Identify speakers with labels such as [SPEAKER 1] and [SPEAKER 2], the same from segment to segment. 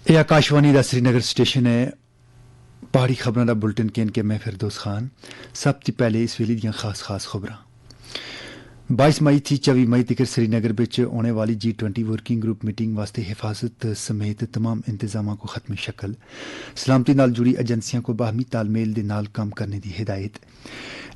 [SPEAKER 1] ਇਹ आकाशवाणी ਦਾ श्रीनगर स्टेशन है। पहाड़ी खबरों का बुलेटिन केन के मैं फिरदौस खान। सब तो पहले इस वेले दियां खास खबरां। 22 मई थी 24 मई तक श्रीनगर में होने वाली G20 वर्किंग ग्रुप मीटिंग वास्ते हिफाजत समेत तमाम इंतजामों को खत्मी शक्ल। सलामती नाल जुड़ी एजेंसियों को बाहमी तालमेल दे नाल काम करने की हिदायत।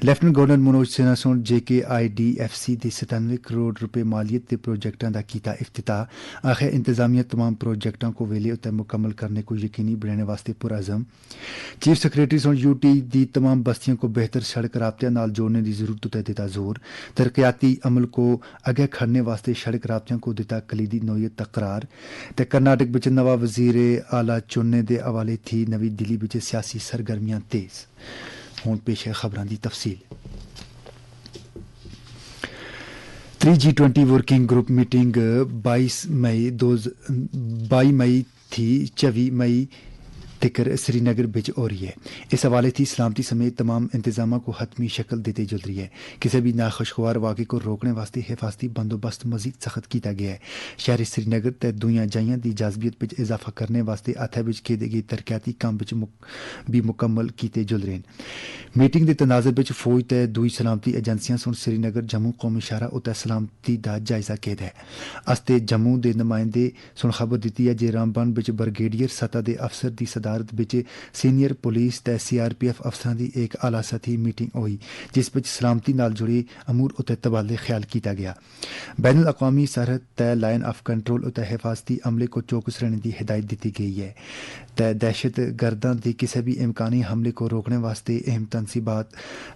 [SPEAKER 1] लेफ्टिनेंट गवर्नर मनोज सिन्हा सोन JKIDFC के 97 करोड़ रुपए मालियत के प्रोजेक्टों का किया इफ्तिताह। आखिर इंतजामिया तमाम प्रोजेक्टों को वेले उतर मुकम्मल करने को यकीनी बनाने वास्ते पुरअज़म। चीफ सेक्रेटरी सोन UT की तमाम बस्तियों को बेहतर सड़क राबते नाल जोड़ने की जरूरत उतर दिता जोर। तरक्याती अमल को अगे खड़ने वास्ते सड़क राबतियों को दिता कलीदी नोयत तकरार। ते कर्नाटक विच नवा वजीर आला चुनने के हवाले थी नवी दिल्ली विच सियासी सरगर्मियां तेज। हुण पेश है खबरां दी तफसील। 3 G20 वर्किंग ग्रुप मीटिंग 22 मई थी 24 मई तक श्रीनगर बिच हो रही है। इस हवाले थी सलामती समेत तमाम इंतजाम को हतमी शक्ल देते जल रही है। किसी भी नाखुशगवार वाक़े को रोकने वास्ते हिफाजती बंदोबस्त मजीद सख्त किया गया है। शहरी श्रीनगर तय दुनिया जाइयां की जाजबियत बिच इजाफा करने वास्ते अथे बिच किए गए तरक्याती काम बिच भी मुकम्मल किए जल रहे हैं। मीटिंग के तनाजर बिच फौज तय दुई सलामती एजेंसियां सुन श्रीनगर जम्मू कौमी शहरा उतर सलामती का जायजा किया है। अस्ते जम्मू के नुमाइंदे सुन खबर दी है जे रामबन बिच ब्रिगेडियर सतह के अफसर की सदारत बिच सीनियर पुलिस ते CRPF अफसरां की एक आला सतही मीटिंग हुई, जिस बिच सलामती नाल जुड़े अमूर उते तबादले ख्याल किया गया। बैनुल अक़वामी सरहद तय लाइन ऑफ कंट्रोल उते हिफाजती अमले को चौकस रहने की हिदायत दी गई है। तय दहशत गर्दां के किसी भी इम्कानी हमले को रोकने वास्ते अहम तनसीबात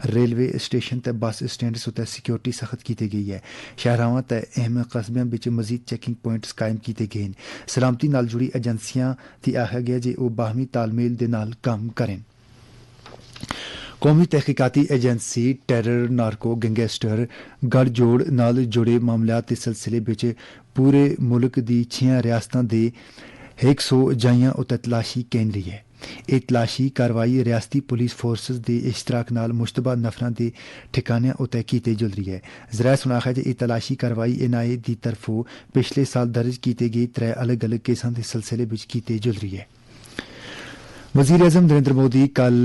[SPEAKER 1] रेलवे स्टेशन ते बस स्टैंड उते सिक्योरिटी सख्त की गई है। शहरावां ते अहम कस्बियां बिच मजीद चेकिंग पॉइंट्स कायम किए गए हैं। सलामती नाल जुड़ी एजेंसियां ती आखिया गया जे वो बाहमी तालमेल दे नाल काम करें। कौमी तहकीकाती एजेंसी टेरर नार्को गैंगस्टर गठजोड़ नाल जुड़े मामलात के सिलसिले बिच पूरे मुल्क दी 6 रियासतां दे 100 जाइयां उते तलाशी कैन रही है। यह तलाशी कार्रवाई रियासती पुलिस फोर्सेस के इश्तराक नाल मुश्तबा नफरां के ठिकानियां उते कीते जल रही है। जराए सुन आखिया जे यह तलाशी कार्रवाई NIA की तरफों पिछले साल दर्ज किए गए 3 अलग अलग केसां के सिलसिले बिच कीते जल रही है। वज़ीर आज़म नरेंद्र मोदी कल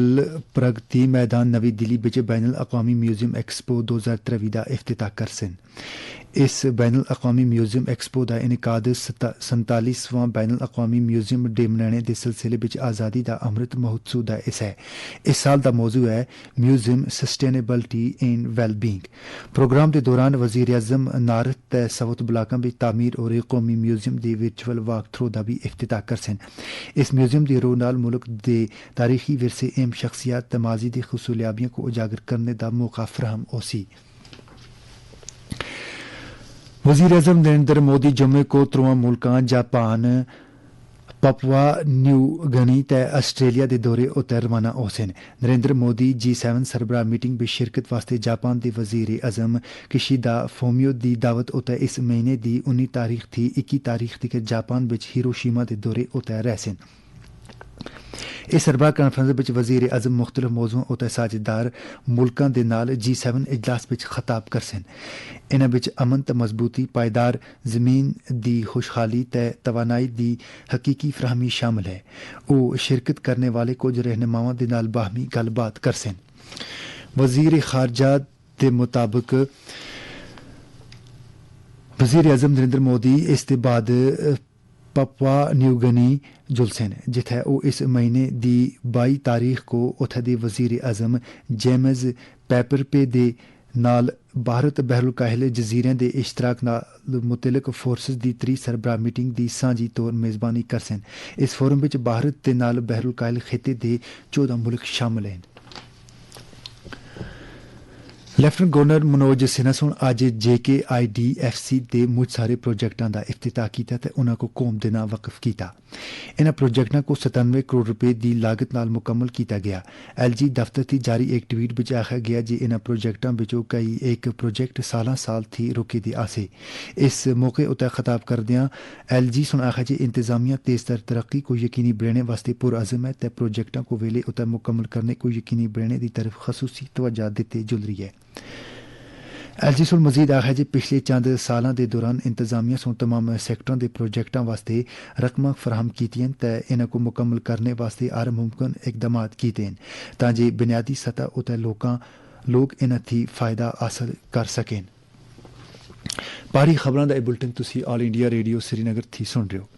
[SPEAKER 1] प्रगति मैदान नवी दिल्ली बिच बैनुल अक़वामी म्यूजियम एक्सपो 2023 का इफ्तिताह करसन। इस बैनुल अक़वामी म्यूजियम एक्सपो का इनकाद 47वां बैनुल अक़वामी म्यूजियम डे मनाने के सिलसिले बिच आज़ादी का अमृत महोत्सव का हिस्सा है। इस साल का मौजू है museum sustainability and wellbeing. Programme के दौरान वज़ीर आज़म नार्थ ते साउथ ब्लाकों में तामीर और कौमी म्यूजियम की वर्चुअल वाक थ्रू का भी इफ्तिताह करसन। इस म्यूजियम की रोह नाल मुल्क दे तारीखी विरसे अहम शख्सियात तमाजी की खुसूलियाबियों को उजागर करने का मौका फराहम होसी। वज़ीर आज़म नरेंद्र मोदी जम्मू को 3 मुल्कां जापान पपुआ न्यू गनी ते ऑस्ट्रेलिया के दौरे उतर रवाना होसन। नरेंद्र मोदी G7 सरबराह मीटिंग में शिरकत वास्ते जापान के वज़ीर आज़म किशिदा फोमियो की दावत उतर इस महीने की 19 तारीख थी 21 तारीख तक जापान विच हिरोशिमा के दौरे उतर रहसन। इस सरबराह कानफ्रेंस में वज़ीर आज़म मुख्तलिफ मौजूओं उतर साझेदार मुल्कों के नाल G7 इजलास में खिताब करसन। इन्हां विच अमन ते मजबूती, पायदार ज़मीन की खुशहाली ते तवानाई की हकीकी फराहमी शामिल है। वो शिरकत करने वाले कुछ रहनुमाओं के नाल बाहमी गलबात करसन। वज़ीर खारजा के मुताबिक वज़ीर आज़म नरेंद्र मोदी इसके बाद पपुआ न्यू गिनी जुलसन, जिथे वो इस महीने की 22 तारीख को उत्थे दे वज़ीर आज़म जेम्स पेपरपे दे नाल भारत बहरुलकाहिल जजीरें के इश्तराक नाल मुतलक फोर्सेस की 3 सरबराह मीटिंग की सांझी तौर मेज़बानी करसन। इस फोरम में भारत के नाल बहरुलकाहिल खिते के 14 मुल्क शामिल हैं। लेफ्टिनेंट गवर्नर मनोज सिन्हा सोन अज JKIDFC के मुझ सारे प्रोजेक्टों का इफ्तिताह किया ते उन्हां को कौम के नां वक्फ किया। इन्हां प्रोजेक्टों को 97 करोड़ रुपए की लागत नाल मुकम्मल किया गया। LG दफ्तर की जारी एक ट्वीट में आखिया गया जे इन्हां प्रोजेक्टों विचों कई एक प्रोजेक्ट साल थी रुके दी आसे। इस मौके उतर खिताब करदियां LG सुन आखिया जे इंतजामिया तेज तर तरक्की को यकीनी बनाने वास्ते पुरअज़म है ते प्रोजेक्टों को वेले उतर मुकम्मल करने को यकीनी बनाने की तरफ खसूसी तवज्जो देते जुल रही है। एलजी सुन मजीद आखिया जी पिछले चंद सालों के दौरान इंतजामिया सुन तमाम सैक्टरों के प्रोजेक्टों वास्ते रकमां फराहम कीतियां ते इन्हां को मुकम्मल करने वास्ते हर मुमकिन इकदाम कीते हैं ताकि बुनियादी सतह उत्ते लोग इन्हां थी फायदा हासिल कर सकें। पारी खबरां दा बुलेटिन तुसी ऑल इंडिया रेडियो श्रीनगर थी सुन रहे हो।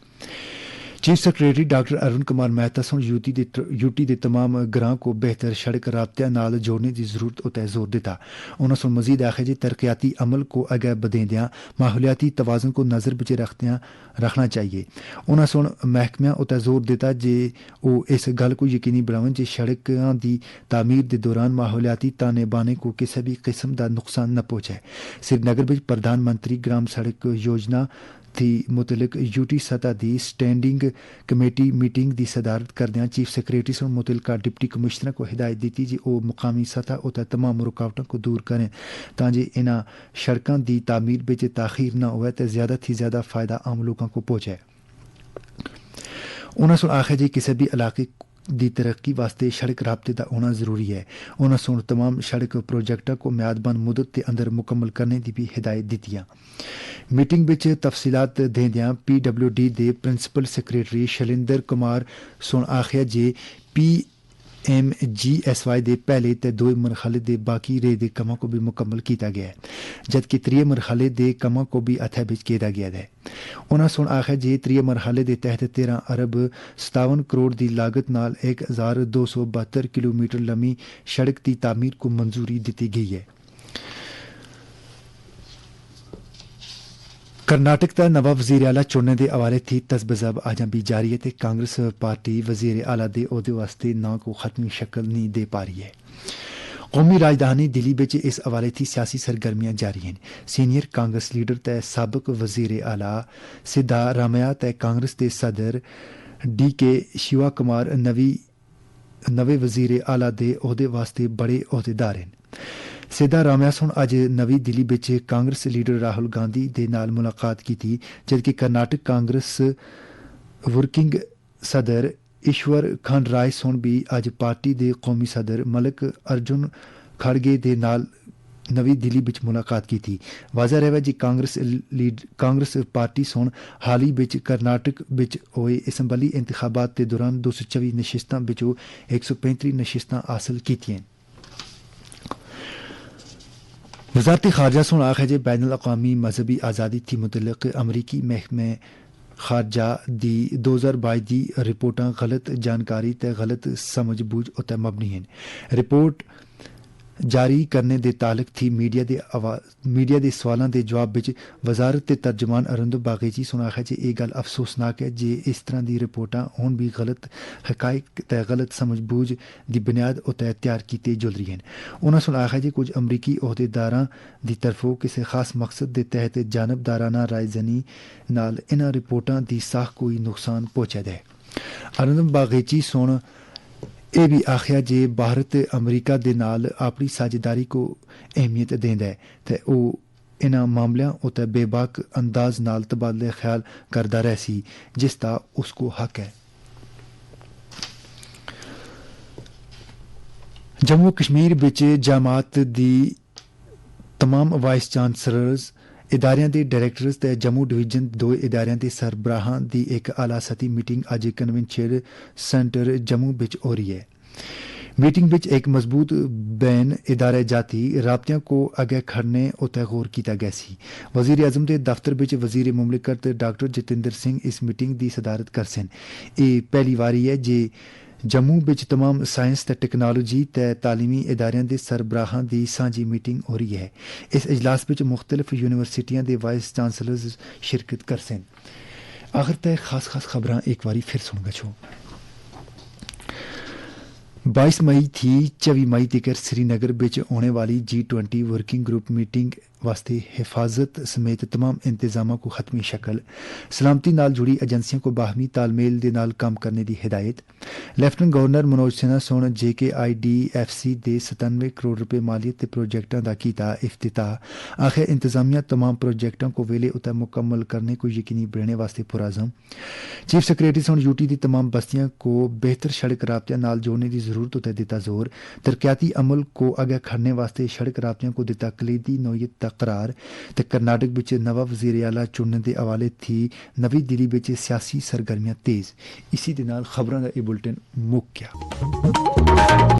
[SPEAKER 1] Chief secretary doctor Arun Kumar Mehta सुन यूटी के तमाम ग्रां को बेहतर सड़क राबते नाल जोड़ने की जरूरत उत्ते जोर दिता। उन्होंने सुन मजीद आखिया जी तरक्याती अमल को अगे बधेंदियां माहौलियाती तवाजन को नजर बिच रखना चाहिए। उन्होंने सुन महकमियां उत्ते जोर दिता जे वो इस गल को यकीनी बनावन जे सड़कों की तामीर के दौरान माहौलियाती ताने बाने को किसी भी किस्म का नुकसान न पहुंचे। श्रीनगर में प्रधानमंत्री ग्राम सड़क योजना थी मुतलक यूटी सतह की स्टैंडिंग कमेटी मीटिंग की सदारत करदियां चीफ सेक्रेटरी से मुतलका डिप्टी कमिश्नर को हिदायत दी जी वो मुकामी सतह उत्ते तमाम रुकावटों को दूर करें ताकि इन्हां सड़कों की तामीर में ताखीर न हो तो ज़्यादा थी ज़्यादा फ़ायदा आम लोगों को पहुंचे। उन्होंने आखिया जी किसी भी इलाके की तरक्की वास्ते सड़क राबते का होना जरूरी है। उन्होंने सुन तमाम सड़क प्रोजेक्टों को म्यादबान मुदत के अंदर मुकम्मल करने की भी हिदायत दी। मीटिंग विच तफसीलात देंदियां PWD दे प्रिंसिपल सेक्रेटरी शैलेंद्र कुमार सुन आखिया जे PMGSY दे पहले ते दूए मरहले दे बाकी रेह दे कमां को भी मुकम्मल किया गया है जबकि त्रिये मरहले दे कमां को भी हथे बिच किया गया है। उन्होंने सुन आखिया जे त्रिये मरहले दे तहत 13 अरब 57 करोड़ की लागत नाल 1272 किलोमीटर लंबी सड़क की तामीर को मंजूरी दी गई है। कर्नाटक का नवा वजीर आला चुनने के हवाले थी तजबजब अजें भी जारी है तो कांग्रेस पार्टी वजीर आला के ओहदे वास्ते नां को खत्मी शक्ल नहीं दे पा रही है। कौमी राजधानी दिल्ली में इस हवाले थी सियासी सरगर्मियां जारी हैं। सीनियर कांग्रेस लीडर ते सबक वजीर आला सिद्धारामैया ते कांग्रेस के सदर DK शिवा कुमार नवे वजीर आला के ओहदे वास्ते बड़े ओहदेदार हैं। सिद्धारामैया सुन अज नवी दिल्ली में कांग्रेस लीडर राहुल गांधी दे नाल मुलाकात की थी जबकि कर्नाटक कांग्रेस वर्किंग सदर ईश्वर खंडराय सुन भी अज पार्टी के कौमी सदर मलिक अर्जुन खड़गे दे नाल नवी दिल्ली में मुलाकात की थी। वाजा रहा जी कांग्रेस पार्टी सुन हाल ही में कर्नाटक में होए असम्बली इंतखाबात के दौरान 224 नशिस्तां विचों 135 नशिस्तां हासिल कीतियां। वजारत खारजा सुन आखिया जे बैन अल-अक़वामी मजहबी आज़ादी थी मुतलक अमरीकी महकमे खारजा दी 2022 की रिपोर्टां गलत जानकारी ते गलत समझ बूझ उत्ते मबनी हैं। रिपोर्ट जारी करने दे तालक थी मीडिया दे सवालों के जवाब विच वजारत के तर्जमान अरुंदम बागेची सुन आखिया जे यह गल अफसोसनाक है जे इस तरह की रिपोर्टां हुण भी गलत हकायक ते गलत समझ बूझ की बुनियाद उत्ते तैयार की जुल रही हैं। उन्होंने सुन आखिया जे कुछ अमरीकी अहदेदारां की तरफों किसी खास मकसद के तहत जानबदाराना रायजनी नाल इन्हां रिपोर्टां की साख कोई नुकसान पहुंचा है। अरुंदम बागेची सुन यह भी आखिया जे भारत अमरीका दे नाल अपनी साझेदारी को अहमियत देंदा है ते वह इन्हां मामलों उत्ते बेबाक अंदाज नाल तबादले ख्याल करदा रहसी जिसका उसको हक है। जम्मू कश्मीर विच जामात दी तमाम वाइस चांसलर्स इदारियां दे डायरैक्टर्स ते जम्मू डिवीजन 2 इदारियां दे सरबराहां दी एक आला सतही मीटिंग अज कन्वेंशन सेंटर जम्मू विच हो रही है। मीटिंग विच एक मजबूत बैन इदारे जाती राबतियां को अगे खड़ने उत्ते गौर किया गया सी। वजीर आजम के दफ्तर विच वजीर मुमलिकत डॉक्टर जितेंद्र सिंह इस मीटिंग की सदारत करसन। ये पहली बारी है जे जम्मू विच तमाम साइंस ते टेक्नोलॉजी ते तालीमी इदारियां दे सरबराहां दी सांझी मीटिंग हो रही है। इस इजलास विच मुख्तलिफ यूनिवर्सिटियां दे वाइस चांसलर्स शिरकत करसन। आखिर ते खास खबरां एक बारी फिर सुन गछो। 22 मई थी 24 मई तक श्रीनगर विच होने वाली G20 वर्किंग ग्रुप मीटिंग वास्ते हिफाजत समेत तमाम इंतजामों को खत्मी शक्ल सलामती नाल जुड़ी एजेंसियों को बाहमी तालमेल दे नाल काम करने की हिदायत। लेफ्टिनेंट गवर्नर मनोज सिन्हा सोन JKIDFC दे 97 करोड़ रुपए मालियत के प्रोजेक्टों का कीता इफ्तिताह। आखिर इंतजामिया तमाम प्रोजेक्टों को वेले उतर मुकम्मल करने को यकीनी बनाने वास्ते पुराज़म। चीफ सेक्रेटरी सोन यूटी की तमाम बस्तियों को बेहतर सड़क राबते नाल जोड़ने की जरूरत उतर दिता जोर। तरक्याती अमल को अगे खड़ने वास्ते सड़क राबतियों को दिता कलीदी नौयत करार। ते कर्नाटक विच नवा वजीर आला चुनने के हवाले थी नवी दिल्ली विच सियासी सरगर्मियां तेज। इसी दे नाल खबरां दा एह बुलेटिन मुक गया।